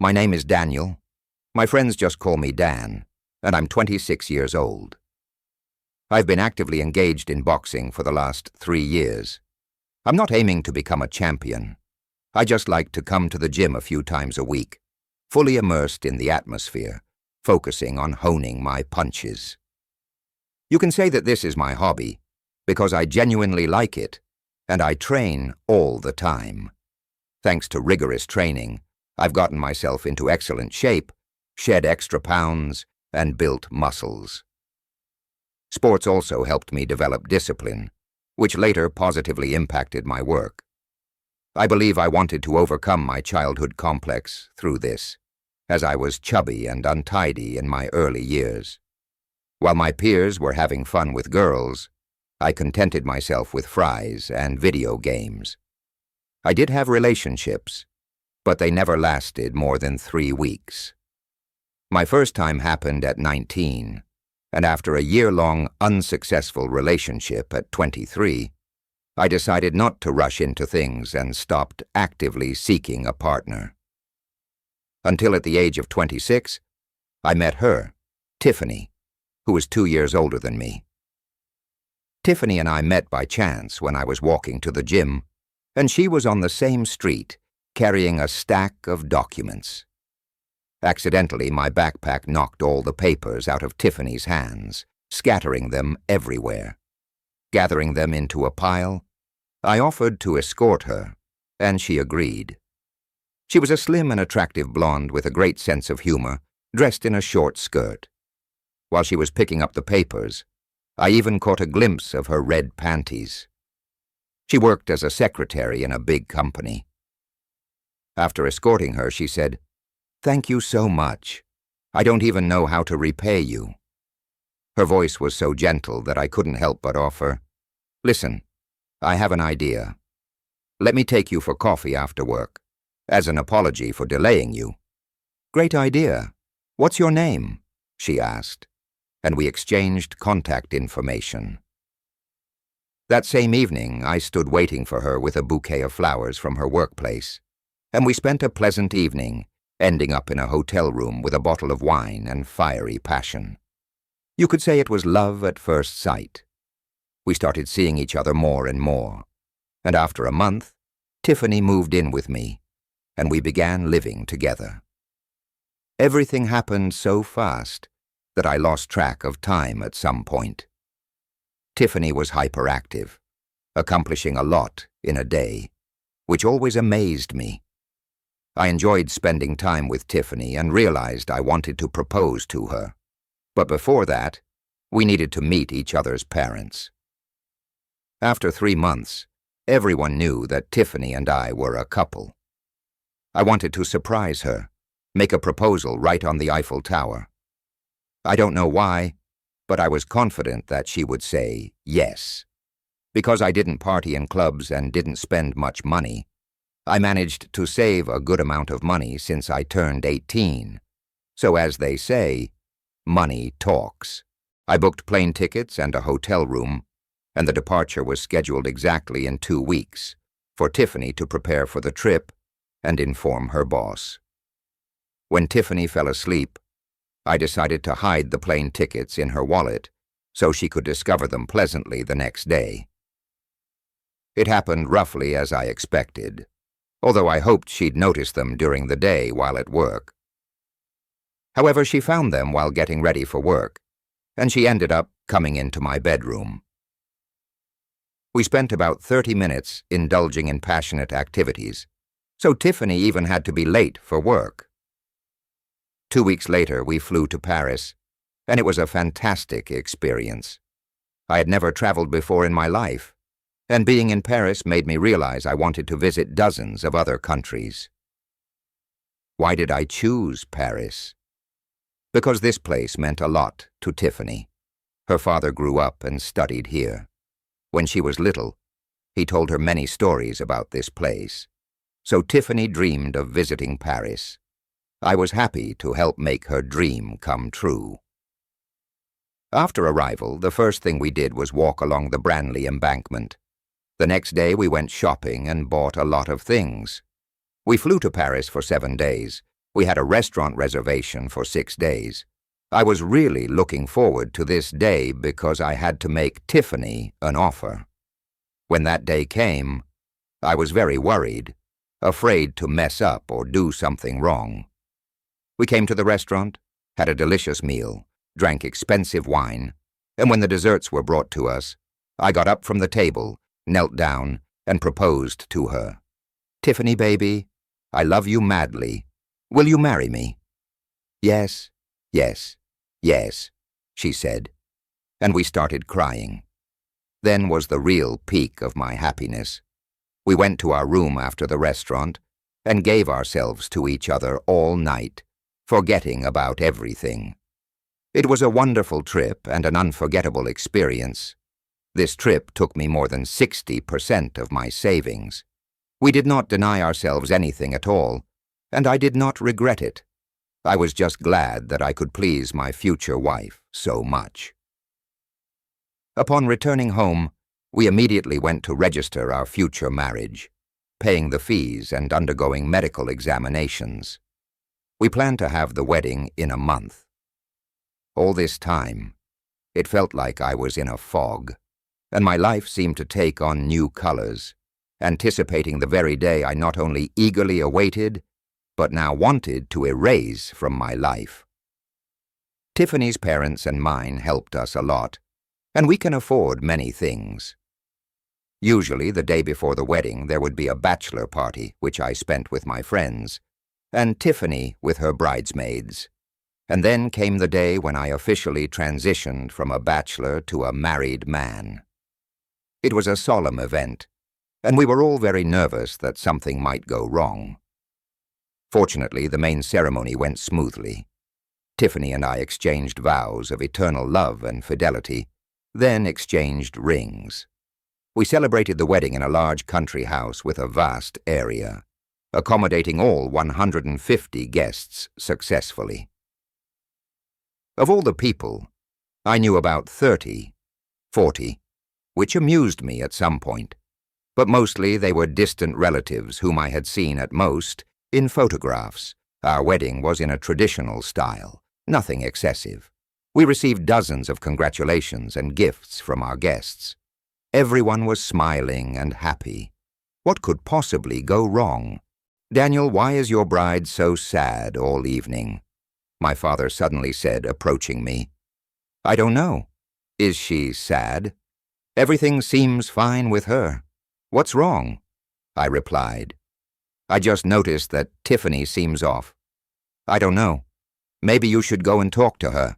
My name is Daniel. My friends just call me Dan, and I'm 26 years old. I've been actively engaged in boxing for the last 3 years. I'm not aiming to become a champion. I just like to come to the gym a few times a week, fully immersed in the atmosphere, focusing on honing my punches. You can say that this is my hobby, because I genuinely like it, and I train all the time. Thanks to rigorous training, I've gotten myself into excellent shape, shed extra pounds, and built muscles. Sports also helped me develop discipline, which later positively impacted my work. I believe I wanted to overcome my childhood complex through this, as I was chubby and untidy in my early years. While my peers were having fun with girls, I contented myself with fries and video games. I did have relationships, but they never lasted more than 3 weeks. My first time happened at 19, and after a year-long unsuccessful relationship at 23, I decided not to rush into things and stopped actively seeking a partner. Until at the age of 26, I met her, Tiffany, who was 2 years older than me. Tiffany and I met by chance when I was walking to the gym, and she was on the same street, carrying a stack of documents. Accidentally, my backpack knocked all the papers out of Tiffany's hands, scattering them everywhere. Gathering them into a pile, I offered to escort her, and she agreed. She was a slim and attractive blonde with a great sense of humor, dressed in a short skirt. While she was picking up the papers, I even caught a glimpse of her red panties. She worked as a secretary in a big company. After escorting her, she said, "Thank you so much. I don't even know how to repay you." Her voice was so gentle that I couldn't help but offer, "Listen, I have an idea. Let me take you for coffee after work, as an apology for delaying you." "Great idea. What's your name?" she asked, and we exchanged contact information. That same evening, I stood waiting for her with a bouquet of flowers from her workplace, and we spent a pleasant evening, ending up in a hotel room with a bottle of wine and fiery passion. You could say it was love at first sight. We started seeing each other more and more, and after a month, Tiffany moved in with me, and we began living together. Everything happened so fast that I lost track of time at some point. Tiffany was hyperactive, accomplishing a lot in a day, which always amazed me. I enjoyed spending time with Tiffany and realized I wanted to propose to her. But before that, we needed to meet each other's parents. After 3 months, everyone knew that Tiffany and I were a couple. I wanted to surprise her, make a proposal right on the Eiffel Tower. I don't know why, but I was confident that she would say yes. Because I didn't party in clubs and didn't spend much money, I managed to save a good amount of money since I turned 18. So as they say, money talks. I booked plane tickets and a hotel room, and the departure was scheduled exactly in 2 weeks for Tiffany to prepare for the trip and inform her boss. When Tiffany fell asleep, I decided to hide the plane tickets in her wallet so she could discover them pleasantly the next day. It happened roughly as I expected, although I hoped she'd notice them during the day while at work. However, she found them while getting ready for work, and she ended up coming into my bedroom. We spent about 30 minutes indulging in passionate activities, so Tiffany even had to be late for work. 2 weeks later, we flew to Paris, and it was a fantastic experience. I had never traveled before in my life, and being in Paris made me realize I wanted to visit dozens of other countries. Why did I choose Paris? Because this place meant a lot to Tiffany. Her father grew up and studied here. When she was little, he told her many stories about this place, so Tiffany dreamed of visiting Paris. I was happy to help make her dream come true. After arrival, the first thing we did was walk along the Branly embankment. The next day we went shopping and bought a lot of things. We flew to Paris for 7 days, We had a restaurant reservation for 6 days. I was really looking forward to this day because I had to make Tiffany an offer. When that day came, I was very worried, afraid to mess up or do something wrong. We came to the restaurant, had a delicious meal, drank expensive wine, and when the desserts were brought to us, I got up from the table, knelt down, and proposed to her. "Tiffany, baby, I love you madly. Will you marry me?" "Yes, yes, yes," she said, and we started crying. Then was the real peak of my happiness. We went to our room after the restaurant and gave ourselves to each other all night, forgetting about everything. It was a wonderful trip and an unforgettable experience. This trip took me more than 60% of my savings. We did not deny ourselves anything at all, and I did not regret it. I was just glad that I could please my future wife so much. Upon returning home, we immediately went to register our future marriage, paying the fees and undergoing medical examinations. We planned to have the wedding in a month. All this time, it felt like I was in a fog, and my life seemed to take on new colors, anticipating the very day I not only eagerly awaited, but now wanted to erase from my life. Tiffany's parents and mine helped us a lot, and we can afford many things. Usually, the day before the wedding, there would be a bachelor party, which I spent with my friends, and Tiffany with her bridesmaids. And then came the day when I officially transitioned from a bachelor to a married man. It was a solemn event, and we were all very nervous that something might go wrong. Fortunately, the main ceremony went smoothly. Tiffany and I exchanged vows of eternal love and fidelity, then exchanged rings. We celebrated the wedding in a large country house with a vast area, accommodating all 150 guests successfully. Of all the people, I knew about 30, 40, which amused me at some point, but mostly they were distant relatives whom I had seen at most in photographs. Our wedding was in a traditional style, nothing excessive. We received dozens of congratulations and gifts from our guests. Everyone was smiling and happy. What could possibly go wrong? "Daniel, why is your bride so sad all evening?" my father suddenly said, approaching me. "I don't know. Is she sad? Everything seems fine with her. What's wrong?" I replied. "I just noticed that Tiffany seems off. I don't know. Maybe you should go and talk to her,"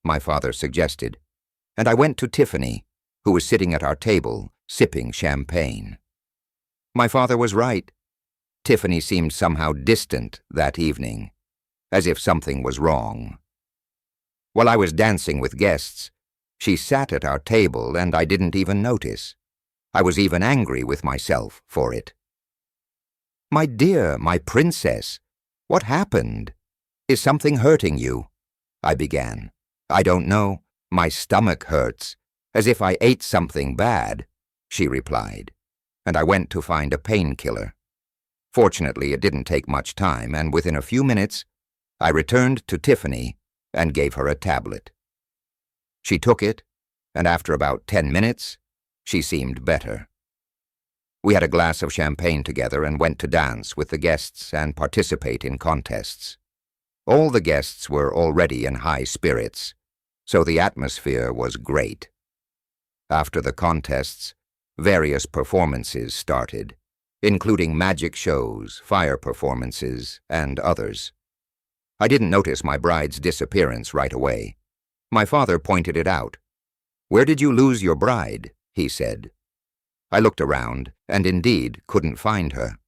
my father suggested, and I went to Tiffany, who was sitting at our table, sipping champagne. My father was right. Tiffany seemed somehow distant that evening, as if something was wrong. While I was dancing with guests, she sat at our table and I didn't even notice. I was even angry with myself for it. "My dear, my princess, what happened? Is something hurting you?" I began. "I don't know. My stomach hurts, as if I ate something bad," she replied, and I went to find a painkiller. Fortunately, it didn't take much time, and within a few minutes, I returned to Tiffany and gave her a tablet. She took it, and after about 10 minutes, she seemed better. We had a glass of champagne together and went to dance with the guests and participate in contests. All the guests were already in high spirits, so the atmosphere was great. After the contests, various performances started, including magic shows, fire performances, and others. I didn't notice my bride's disappearance right away. My father pointed it out. "Where did you lose your bride?" he said. I looked around and indeed couldn't find her.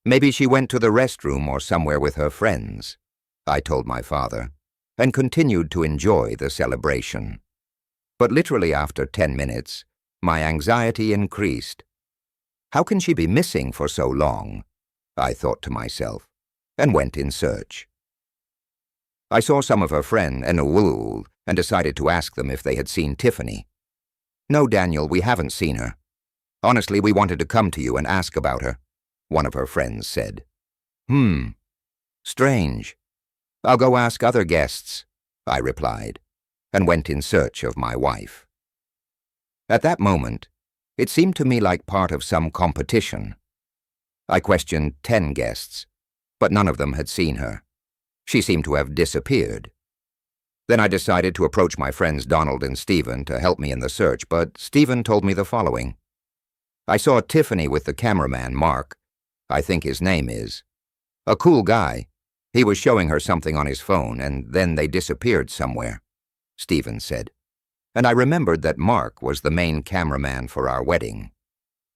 "Maybe she went to the restroom or somewhere with her friends," I told my father, and continued to enjoy the celebration. But literally after 10 minutes, my anxiety increased. How can she be missing for so long? I thought to myself, and went in search. I saw some of her friends and decided to ask them if they had seen Tiffany. "No, Daniel, we haven't seen her. Honestly, we wanted to come to you and ask about her," one of her friends said. Strange. I'll go ask other guests, I replied, and went in search of my wife. At that moment, it seemed to me like part of some competition. I questioned 10 guests, but none of them had seen her. She seemed to have disappeared. Then I decided to approach my friends Donald and Stephen to help me in the search, but Stephen told me the following. I saw Tiffany with the cameraman, Mark, I think his name is. A cool guy. He was showing her something on his phone, and then they disappeared somewhere, Stephen said. And I remembered that Mark was the main cameraman for our wedding.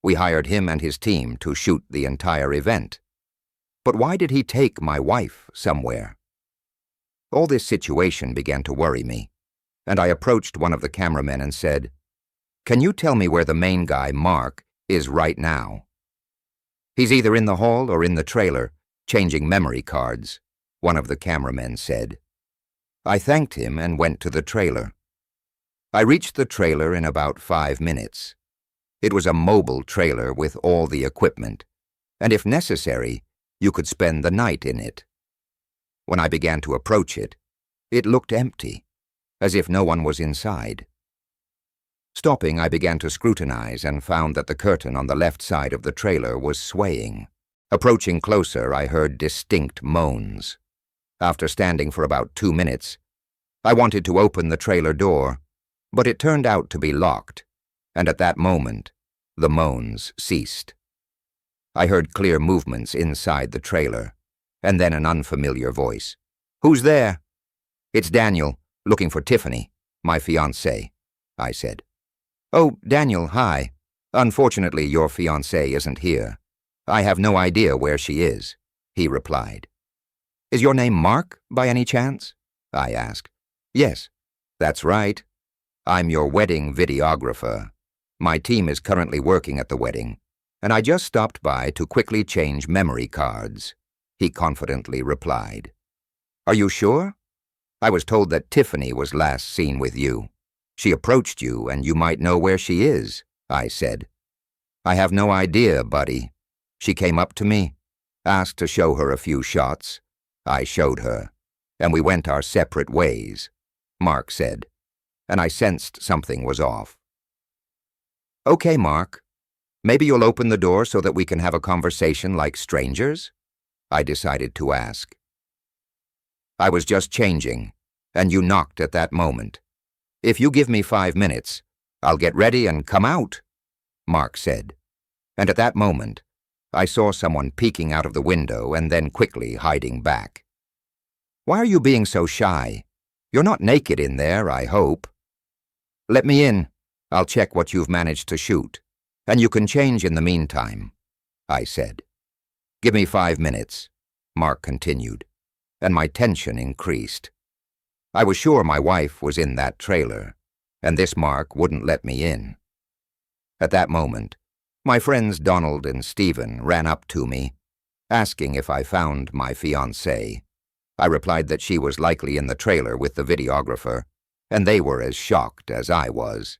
We hired him and his team to shoot the entire event. But why did he take my wife somewhere? All this situation began to worry me, and I approached one of the cameramen and said, "Can you tell me where the main guy, Mark, is right now?" "He's either in the hall or in the trailer, changing memory cards," one of the cameramen said. I thanked him and went to the trailer. I reached the trailer in about 5 minutes. It was a mobile trailer with all the equipment, and if necessary, you could spend the night in it. When I began to approach it, it looked empty, as if no one was inside. Stopping, I began to scrutinize and found that the curtain on the left side of the trailer was swaying. Approaching closer, I heard distinct moans. After standing for about 2 minutes, I wanted to open the trailer door, but it turned out to be locked, and at that moment, the moans ceased. I heard clear movements inside the trailer, and then an unfamiliar voice. "Who's there?" "It's Daniel, looking for Tiffany, my fiancée," I said. "Oh, Daniel, hi. Unfortunately, your fiancée isn't here. I have no idea where she is," he replied. "Is your name Mark, by any chance?" I asked. "Yes, that's right. I'm your wedding videographer. My team is currently working at the wedding, and I just stopped by to quickly change memory cards," he confidently replied. "Are you sure? I was told that Tiffany was last seen with you. She approached you, and you might know where she is," I said. "I have no idea, buddy. She came up to me, asked to show her a few shots. I showed her, and we went our separate ways," Mark said, and I sensed something was off. "Okay, Mark. Maybe you'll open the door so that we can have a conversation like strangers?" I decided to ask. "I was just changing, and you knocked at that moment. If you give me 5 minutes, I'll get ready and come out," Mark said. And at that moment, I saw someone peeking out of the window and then quickly hiding back. "Why are you being so shy? You're not naked in there, I hope." "Let me in. I'll check what you've managed to shoot, and you can change in the meantime," I said. "Give me 5 minutes," Mark continued, and my tension increased. I was sure my wife was in that trailer, and this Mark wouldn't let me in. At that moment, my friends Donald and Stephen ran up to me, asking if I found my fiancée. I replied that she was likely in the trailer with the videographer, and they were as shocked as I was.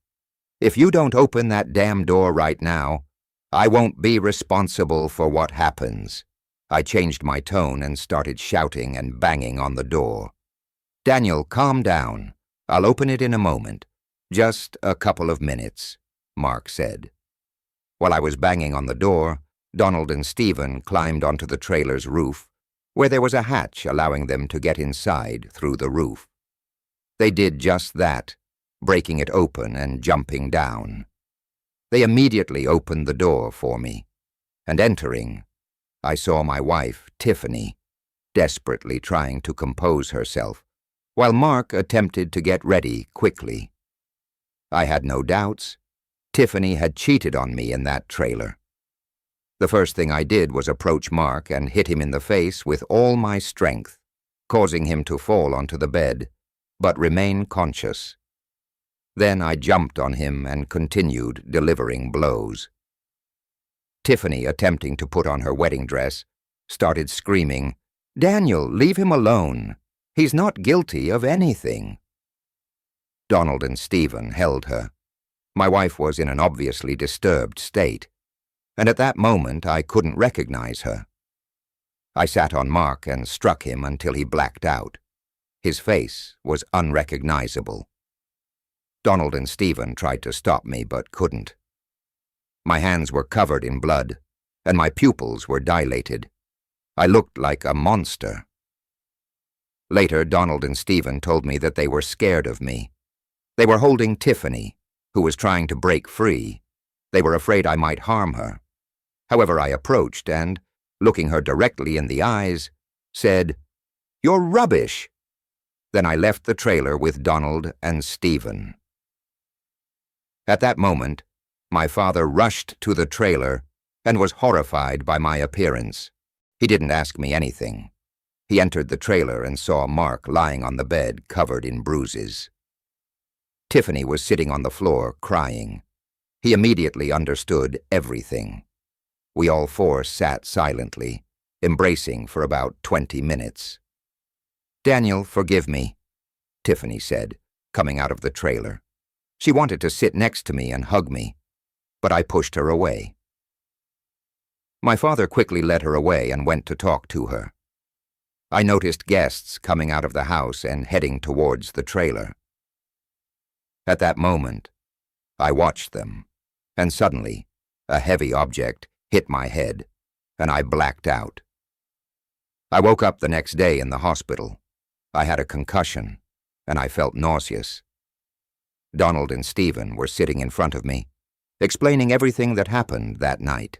"If you don't open that damn door right now, I won't be responsible for what happens." I changed my tone and started shouting and banging on the door. "Daniel, calm down. I'll open it in a moment. Just a couple of minutes," Mark said. While I was banging on the door, Donald and Stephen climbed onto the trailer's roof, where there was a hatch allowing them to get inside through the roof. They did just that, breaking it open and jumping down. They immediately opened the door for me, and entering, I saw my wife, Tiffany, desperately trying to compose herself, while Mark attempted to get ready quickly. I had no doubts. Tiffany had cheated on me in that trailer. The first thing I did was approach Mark and hit him in the face with all my strength, causing him to fall onto the bed, but remain conscious. Then I jumped on him and continued delivering blows. Tiffany, attempting to put on her wedding dress, started screaming, "Daniel, leave him alone. He's not guilty of anything." Donald and Stephen held her. My wife was in an obviously disturbed state, and at that moment I couldn't recognize her. I sat on Mark and struck him until he blacked out. His face was unrecognizable. Donald and Stephen tried to stop me but couldn't. My hands were covered in blood, and my pupils were dilated. I looked like a monster. Later, Donald and Stephen told me that they were scared of me. They were holding Tiffany, who was trying to break free. They were afraid I might harm her. However, I approached and, looking her directly in the eyes, said, "You're rubbish." Then I left the trailer with Donald and Stephen. At that moment, my father rushed to the trailer and was horrified by my appearance. He didn't ask me anything. He entered the trailer and saw Mark lying on the bed covered in bruises. Tiffany was sitting on the floor crying. He immediately understood everything. We all four sat silently, embracing for about 20 minutes. "Daniel, forgive me," Tiffany said, coming out of the trailer. She wanted to sit next to me and hug me, but I pushed her away. My father quickly led her away and went to talk to her. I noticed guests coming out of the house and heading towards the trailer. At that moment, I watched them, and suddenly, a heavy object hit my head, and I blacked out. I woke up the next day in the hospital. I had a concussion, and I felt nauseous. Donald and Stephen were sitting in front of me, explaining everything that happened that night.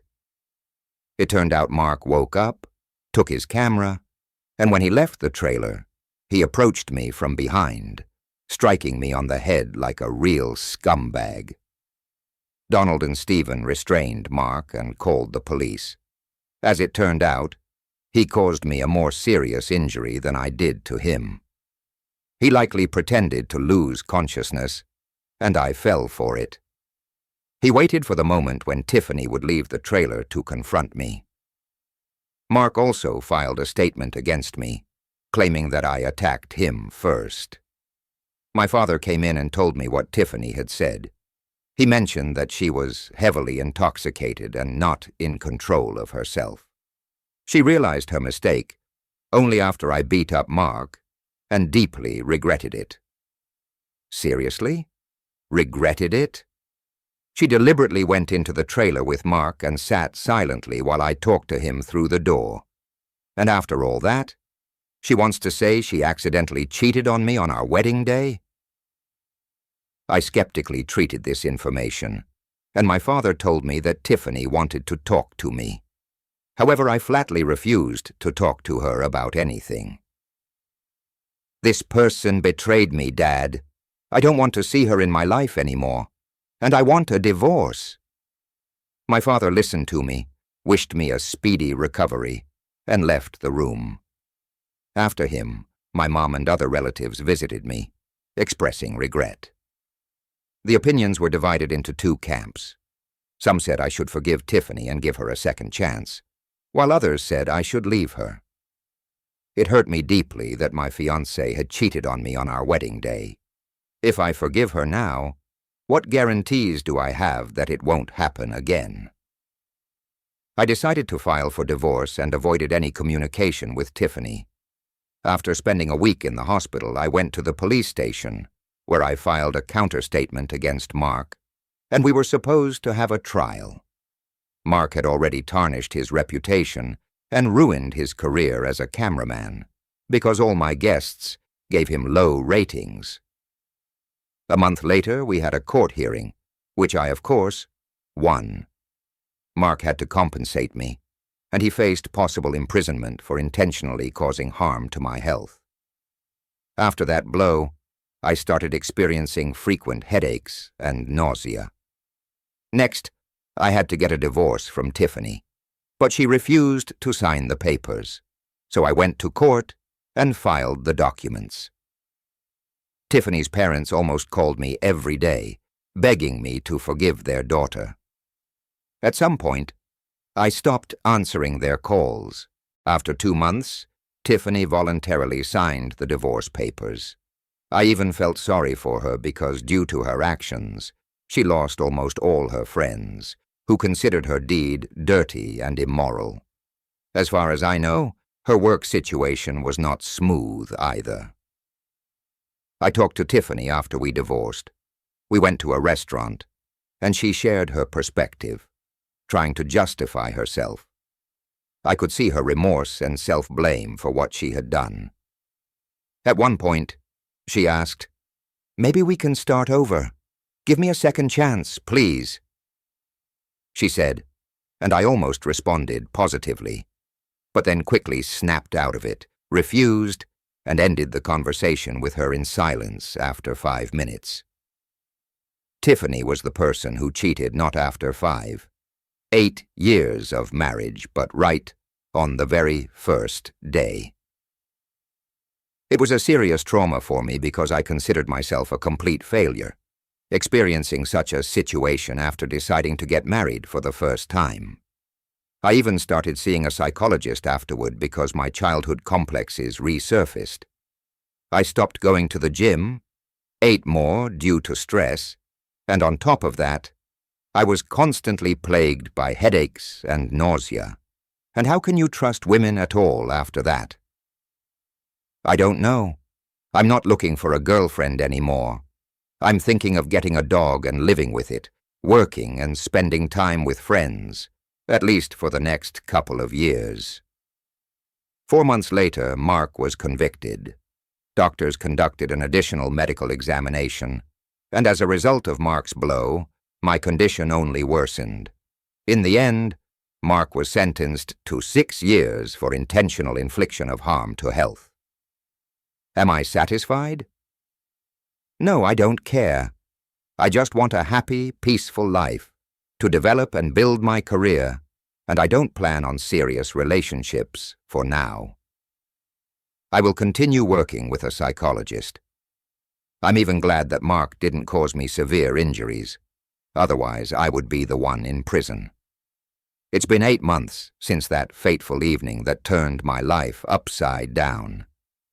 It turned out Mark woke up, took his camera, and when he left the trailer, he approached me from behind, striking me on the head like a real scumbag. Donald and Stephen restrained Mark and called the police. As it turned out, he caused me a more serious injury than I did to him. He likely pretended to lose consciousness, and I fell for it. He waited for the moment when Tiffany would leave the trailer to confront me. Mark also filed a statement against me, claiming that I attacked him first. My father came in and told me what Tiffany had said. He mentioned that she was heavily intoxicated and not in control of herself. She realized her mistake only after I beat up Mark and deeply regretted it. Seriously? Regretted it? She deliberately went into the trailer with Mark and sat silently while I talked to him through the door. And after all that, she wants to say she accidentally cheated on me on our wedding day? I skeptically treated this information, and my father told me that Tiffany wanted to talk to me. However, I flatly refused to talk to her about anything. "This person betrayed me, Dad. I don't want to see her in my life anymore, and I want a divorce." My father listened to me, wished me a speedy recovery, and left the room. After him, my mom and other relatives visited me, expressing regret. The opinions were divided into two camps. Some said I should forgive Tiffany and give her a second chance, while others said I should leave her. It hurt me deeply that my fiancée had cheated on me on our wedding day. If I forgive her now, what guarantees do I have that it won't happen again? I decided to file for divorce and avoided any communication with Tiffany. After spending a week in the hospital, I went to the police station, where I filed a counterstatement against Mark, and we were supposed to have a trial. Mark had already tarnished his reputation and ruined his career as a cameraman, because all my guests gave him low ratings. A month later, we had a court hearing, which I, of course, won. Mark had to compensate me, and he faced possible imprisonment for intentionally causing harm to my health. After that blow, I started experiencing frequent headaches and nausea. Next, I had to get a divorce from Tiffany, but she refused to sign the papers, so I went to court and filed the documents. Tiffany's parents almost called me every day, begging me to forgive their daughter. At some point, I stopped answering their calls. After 2 months, Tiffany voluntarily signed the divorce papers. I even felt sorry for her because, due to her actions, she lost almost all her friends, who considered her deed dirty and immoral. As far as I know, Her work situation was not smooth either. I talked to Tiffany after we divorced. We went to a restaurant, and she shared her perspective, trying to justify herself. I could see her remorse and self-blame for what she had done. At one point, she asked, "Maybe we can start over. Give me a second chance, please." She said, and I almost responded positively, but then quickly snapped out of it, refused, and ended the conversation with her in silence after 5 minutes. Tiffany was the person who cheated not after 5. 8 years of marriage, but right on the very first day. It was a serious trauma for me because I considered myself a complete failure, experiencing such a situation after deciding to get married for the first time. I even started seeing a psychologist afterward because my childhood complexes resurfaced. I stopped going to the gym, ate more due to stress, and on top of that, I was constantly plagued by headaches and nausea. And how can you trust women at all after that? I don't know. I'm not looking for a girlfriend anymore. I'm thinking of getting a dog and living with it, working and spending time with friends, at least for the next couple of years. 4 months later, Mark was convicted. Doctors conducted an additional medical examination, and as a result of Mark's blow, my condition only worsened. In the end, Mark was sentenced to 6 years for intentional infliction of harm to health. Am I satisfied? No, I don't care. I just want a happy, peaceful life, to develop and build my career, and I don't plan on serious relationships for now. I will continue working with a psychologist. I'm even glad that Mark didn't cause me severe injuries. Otherwise, I would be the one in prison. It's been 8 months since that fateful evening that turned my life upside down.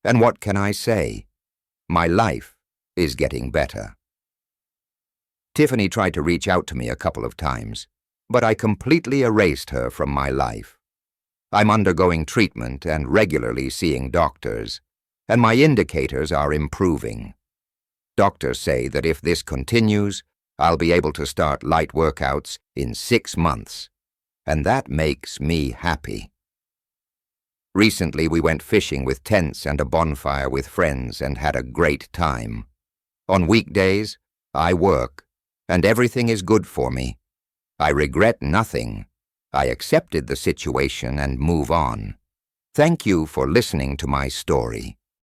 And what can I say? My life is getting better. Tiffany tried to reach out to me a couple of times, but I completely erased her from my life. I'm undergoing treatment and regularly seeing doctors, and my indicators are improving. Doctors say that if this continues, I'll be able to start light workouts in 6 months, and that makes me happy. Recently, we went fishing with tents and a bonfire with friends and had a great time. On weekdays, I work, and everything is good for me. I regret nothing. I accepted the situation and move on. Thank you for listening to my story.